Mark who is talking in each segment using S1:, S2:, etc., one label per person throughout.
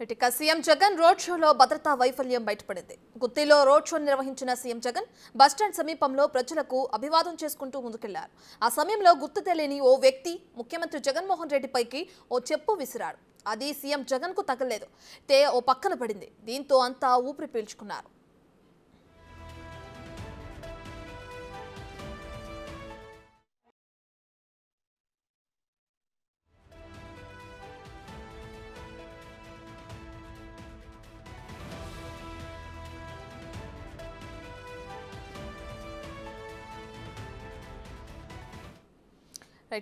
S1: ఇక CM Jagan road షోలో భద్రతా వైఫల్యం బయటపడింది. గుత్తిలో రోడ్ షో నిర్వహించిన సీఎం జగన్ బస్టాండ్ సమీపంలో ప్రజలకు అభివాదం చేసుకుంటూ ముందుకెళ్లారు. ఆ సమయంలో గుర్తు తెలియని ఓ వ్యక్తి ముఖ్యమంత్రి జగన్మోహన్ రెడ్డిపైకి ఓ చెప్పు విసిరాడు. అది సీఎం జగన్ కు తగలేదు, ఓ పక్కన పడింది. దీంతో అంతా ఊపిరి పీల్చుకున్నారు.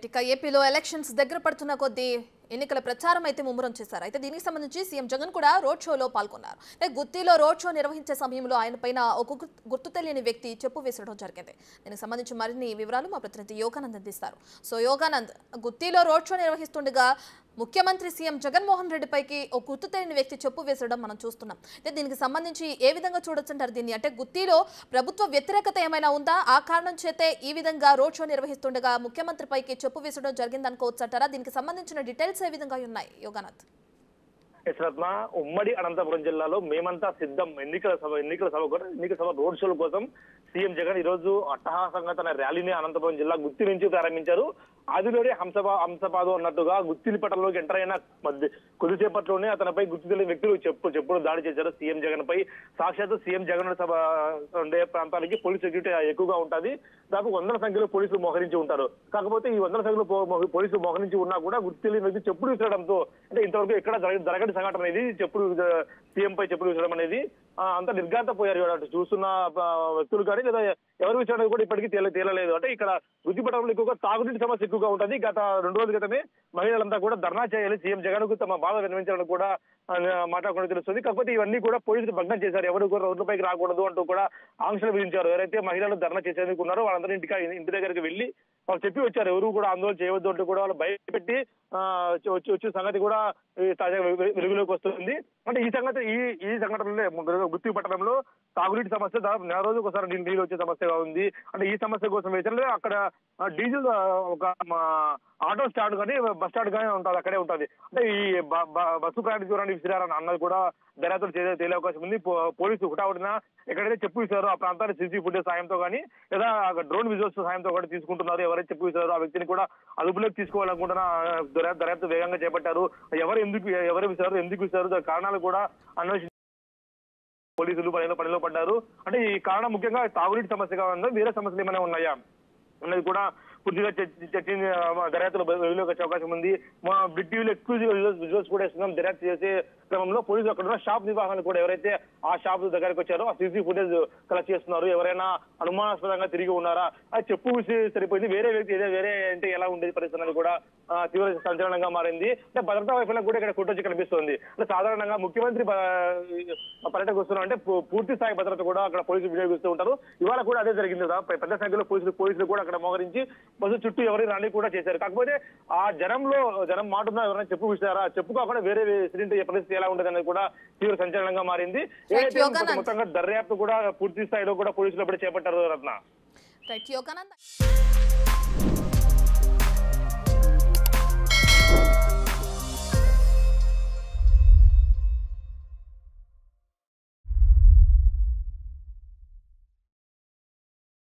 S1: ఇక ఏపీలో ఎలక్షన్స్ దగ్గర పడుతున్న కొద్దీ ఎన్నికల ప్రచారం అయితే ముమ్మరం చేశారు. అయితే దీనికి సంబంధించి సీఎం జగన్ కూడా రోడ్ షోలో పాల్గొన్నారు. గుత్తిలో రోడ్ షో నిర్వహించే సమయంలో ఆయన పైన ఒక గుర్తు తెలియని వ్యక్తి చెప్పు వేసడం జరిగింది. దీనికి సంబంధించి మరిన్ని వివరాలు మా ప్రతినిధి యోగానంద్ అందిస్తారు. సో యోగానంద్, గుత్తిలో రోడ్ షో నిర్వహిస్తుండగా ముఖ్యమంత్రి సీఎం జగన్మోహన్ రెడ్డిపైకి ఒక గుర్తు తెలియని వ్యక్తి చెప్పు వేసడం మనం చూస్తున్నాం. అయితే దీనికి సంబంధించి ఏ విధంగా చూడొచ్చంటారు దీన్ని? అంటే గుత్తిలో ప్రభుత్వ వ్యతిరేకత ఏమైనా ఉందా? ఆ కారణం చేతే ఈ విధంగా రోడ్ షో నిర్వహిస్తుండగా ముఖ్యమంత్రిపైకి చెప్పు వేసడం జరిగింది అనుకోవచ్చు అంటారా? దీనికి సంబంధించిన డీటెయిల్స్ ఏ విధంగా ఉన్నాయి యోగానంద్?
S2: రత్న, ఉమ్మడి అనంతపురం జిల్లాలో మేమంతా సిద్ధం ఎన్నికల సభ రోడ్ షోల కోసం సీఎం జగన్ ఈ రోజు అట్టహాసంగా తన ర్యాలీని అనంతపురం జిల్లా గుత్తి నుంచి ప్రారంభించారు. ఆదిలోనే హంసపాదు అన్నట్టుగా గుత్తిపటంలోకి ఎంటర్ అయిన కొద్దిసేపట్లోనే అతనిపై గుర్తు తెలియని వ్యక్తులు చెప్పుడు దాడి చేశారు సీఎం జగన్ పై. సాక్షాత్ సీఎం జగన్ సభ ఉండే ప్రాంతానికి పోలీస్ సెక్యూరిటీ ఎక్కువగా ఉంటుంది. దాదాపు వందల సంఖ్యలో పోలీసులు మోహరించి ఉంటారు. కాకపోతే ఈ వందల సంఖ్యలో పోలీసులు మోహరించి ఉన్నా కూడా గుర్తు తెలియని వ్యక్తి చెప్పుడు విసరడంతో, అంటే ఇంతవరకు ఎక్కడ జరగని సంఘటన అనేది చెప్పుడు సీఎం పై చెప్పుడు విసరడం అనేది అంత నిర్ఘాంతపోయారు. అటు చూస్తున్న వ్యక్తులు కానీ లేదా ఎవరు విషయం కూడా ఇప్పటికీ తేలలేదు. అంటే ఇక్కడ గుత్తిపటంలో ఎక్కువగా తాగునీటి సమస్య ఎక్కువగా ఉంటుంది. గత 2 రోజుల క్రితమే మహిళలంతా కూడా ధర్నా చేయాలి, సీఎం జగన్ కు తమ బాధ వినిపించాలని కూడా మాట్లాడుకుంటూ తెలుస్తుంది. కాకపోతే ఇవన్నీ కూడా పోలీసులు భగ్నం చేశారు. ఎవరు కూడా రోడ్లపైకి రాకూడదు అంటూ కూడా ఆంక్షలు విధించారు. ఎవరైతే మహిళలు ధర్నా చేసేందుకు ఉన్నారో వాళ్ళందరూ ఇంటి దగ్గరికి వెళ్లి వాళ్ళు చెప్పి వచ్చారు, ఎవరు కూడా ఆందోళన చేయవద్దు అంటూ కూడా వాళ్ళు భయపెట్టి వచ్చిన సంగతి కూడా తాజాగా వెలుగులోకి వస్తుంది. అంటే ఈ సంఘటనలో గుత్తి పట్టణంలో తాగునీటి సమస్య దాదాపు 4 రోజులకు ఒకసారి నీళ్ళు వచ్చే సమస్యగా ఉంది. అంటే ఈ సమస్య కోసం వేసే అక్కడ డీజిల్ ఒక ఆటో స్టాండ్ కానీ బస్ స్టాండ్ కానీ ఉంటుంది, అక్కడే ఉంటుంది. అంటే ఈ బస్సు ప్రయాణించడానికి విసిరారని అన్నది కూడా దర్యాప్తులు తేలే అవకాశం ఉంది. పోలీసులు హుటాహుటిన ఎక్కడైతే చెప్పు విసారో ఆ ప్రాంతాన్ని సీసీ ఫుటేజ్ సాయంతో కానీ లేదా డ్రోన్ విజువల్స్ సాయంతో కూడా తీసుకుంటున్నారు. ఎవరైతే చెప్పు విసారో ఆ వ్యక్తిని కూడా అదుపులోకి తీసుకోవాలనుకుంటున్న దర్యాప్తు వేగంగా చేపట్టారు. ఎవరు విసారు దాని కారణాలు కూడా అన్వేషించారు. పోలీసులు పనిలో పడ్డారు. అంటే ఈ కారణం ముఖ్యంగా తాగునీటి సమస్యగా ఉందా, వేరే సమస్యలు ఏమైనా ఉన్నాయా అన్నది కూడా పూర్తిగా చర్చించి దర్యాప్తులో వెలుగులోకి వచ్చే అవకాశం ఉంది. మా బిగ్ టీవీలో ఎక్స్క్లూజివ్ విజువల్స్ కూడా ఇస్తున్నాం. దర్యాప్తు చేసే క్రమంలో పోలీసులు అక్కడ ఉన్న షాప్ నిర్వాహకులు కూడా ఎవరైతే ఆ షాప్ దగ్గరికి వచ్చారో ఆ సీసీ ఫుటేజ్ కలెక్ట్ చేస్తున్నారు. ఎవరైనా అనుమానాస్పదంగా తిరిగి ఉన్నారా, అది చెప్పు సరిపోయింది, వేరే వ్యక్తి వేరే అంటే ఎలా ఉండేది పరిస్థితి అనేది కూడా తీవ్ర సంచలనంగా మారింది. అంటే భద్రతా వైఫల్యం కూడా ఇక్కడ కొట్టొచ్చి కనిపిస్తుంది. అంటే సాధారణంగా ముఖ్యమంత్రి పర్యటనకు వస్తున్నారు అంటే పూర్తి స్థాయి భద్రత కూడా అక్కడ పోలీసులు వినియోగిస్తూ ఉంటారు. ఇవాళ కూడా అదే జరిగింది. పెద్ద సంఖ్యలో పోలీసులు కూడా అక్కడ మోహరించి బస్సు చుట్టూ ఎవరైనా రాని కూడా చేశారు. కాకపోతే ఆ జనం మాటున్నా ఎవరైనా చెప్పు విసారా, చెప్పు కాకుండా వేరే సిలిండర్ పరిస్థితి ఎలా ఉండదు అనేది కూడా తీవ్ర సంచలనంగా మారింది. మొత్తంగా దర్యాప్తు కూడా పూర్తి స్థాయిలో కూడా పోలీసులు అప్పుడే చేపట్టారు. రత్న.